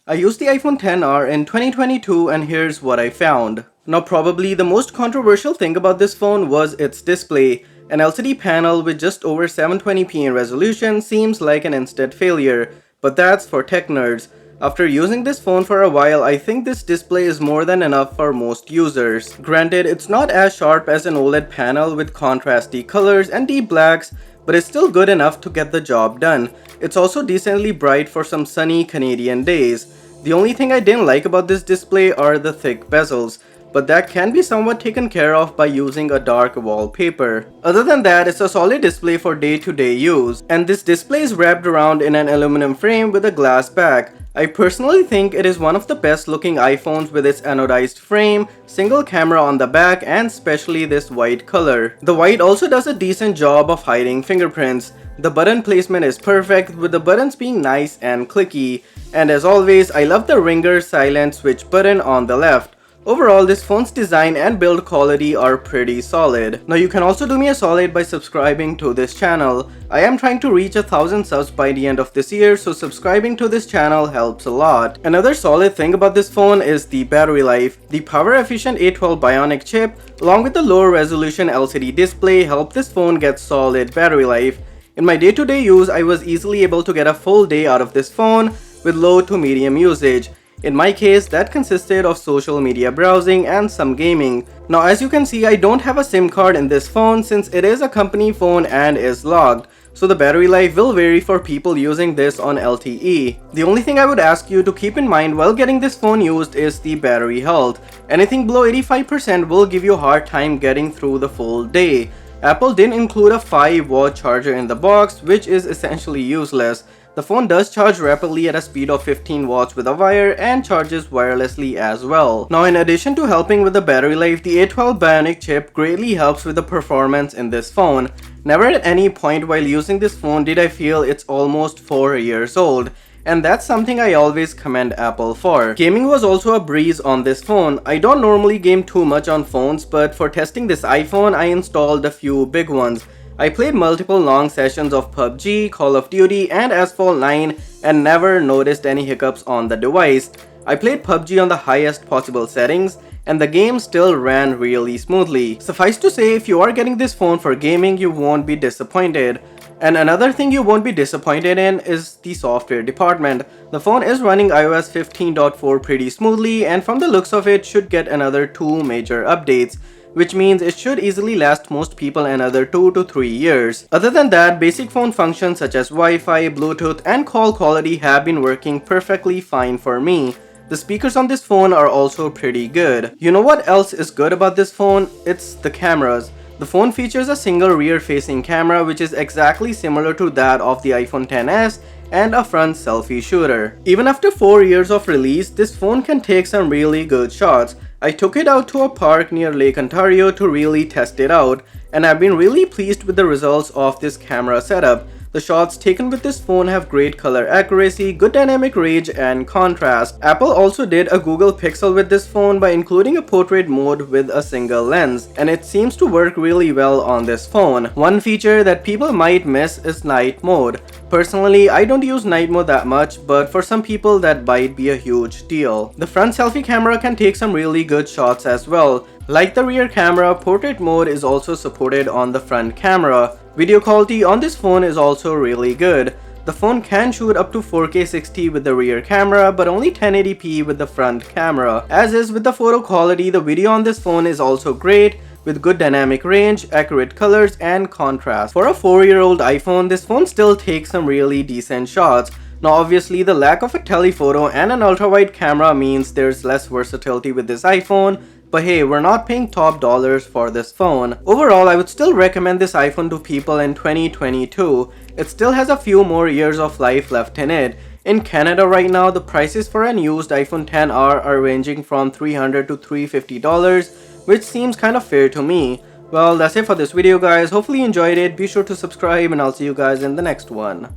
I used the iPhone XR in 2022 and here's what I found. Now probably the most controversial thing about this phone was its display. An LCD panel with just over 720p in resolution seems like an instant failure, but that's for tech nerds. After using this phone for a while, I think this display is more than enough for most users. Granted, it's not as sharp as an OLED panel with contrasty colors and deep blacks, but it's still good enough to get the job done. It's also decently bright for some sunny Canadian days. The only thing I didn't like about this display are the thick bezels, but that can be somewhat taken care of by using a dark wallpaper. Other than that, it's a solid display for day-to-day use, and this display is wrapped around in an aluminum frame with a glass back. I personally think it is one of the best looking iPhones with its anodized frame, single camera on the back, and especially this white color. The white also does a decent job of hiding fingerprints. The button placement is perfect, with the buttons being nice and clicky. And as always, I love the ringer silent switch button on the left. Overall, this phone's design and build quality are pretty solid. Now you can also do me a solid by subscribing to this channel. I am trying to reach 1,000 subs by the end of this year, so subscribing to this channel helps a lot. Another solid thing about this phone is the battery life. The power efficient A12 Bionic chip along with the lower resolution LCD display help this phone get solid battery life. In my day-to-day use, I was easily able to get a full day out of this phone with low to medium usage. In my case, that consisted of social media browsing and some gaming. Now as you can see, I don't have a SIM card in this phone since it is a company phone and is logged, so the battery life will vary for people using this on LTE. The only thing I would ask you to keep in mind while getting this phone used is the battery health. Anything below 85% will give you a hard time getting through the full day. Apple didn't include a 5-watt charger in the box, which is essentially useless. The phone does charge rapidly at a speed of 15 watts with a wire and charges wirelessly as well. Now in addition to helping with the battery life, the A12 Bionic chip greatly helps with the performance in this phone. Never at any point while using this phone did I feel it's almost 4 years old. And that's something I always commend Apple for. Gaming was also a breeze on this phone. I don't normally game too much on phones, but for testing this iPhone, I installed a few big ones. I played multiple long sessions of PUBG, Call of Duty, and Asphalt 9 and never noticed any hiccups on the device. I played PUBG on the highest possible settings and the game still ran really smoothly. Suffice to say, if you are getting this phone for gaming, you won't be disappointed. And another thing you won't be disappointed in is the software department. The phone is running iOS 15.4 pretty smoothly, and from the looks of it should get another 2 major updates, which means it should easily last most people another 2 to 3 years. Other than that, basic phone functions such as Wi-Fi, Bluetooth, and call quality have been working perfectly fine for me. The speakers on this phone are also pretty good. You know what else is good about this phone? It's the cameras. The phone features a single rear-facing camera which is exactly similar to that of the iPhone XS and a front selfie shooter. Even after 4 years of release, this phone can take some really good shots. I took it out to a park near Lake Ontario to really test it out, and I've been really pleased with the results of this camera setup. The shots taken with this phone have great color accuracy, good dynamic range, and contrast. Apple also did a Google Pixel with this phone by including a portrait mode with a single lens, and it seems to work really well on this phone. One feature that people might miss is night mode. Personally, I don't use night mode that much, but for some people that might be a huge deal. The front selfie camera can take some really good shots as well. Like the rear camera, portrait mode is also supported on the front camera. Video quality on this phone is also really good. The phone can shoot up to 4K 60 with the rear camera, but only 1080p with the front camera. As is with the photo quality, the video on this phone is also great, with good dynamic range, accurate colors, and contrast. For a 4-year-old iPhone, this phone still takes some really decent shots. Now obviously, the lack of a telephoto and an ultra-wide camera means there's less versatility with this iPhone, but hey, we're not paying top dollars for this phone. Overall, I would still recommend this iPhone to people in 2022. It still has a few more years of life left in it. In Canada right now, the prices for an used iPhone XR are ranging from $300 to $350, which seems kind of fair to me. Well, that's it for this video guys. Hopefully you enjoyed it. Be sure to subscribe and I'll see you guys in the next one.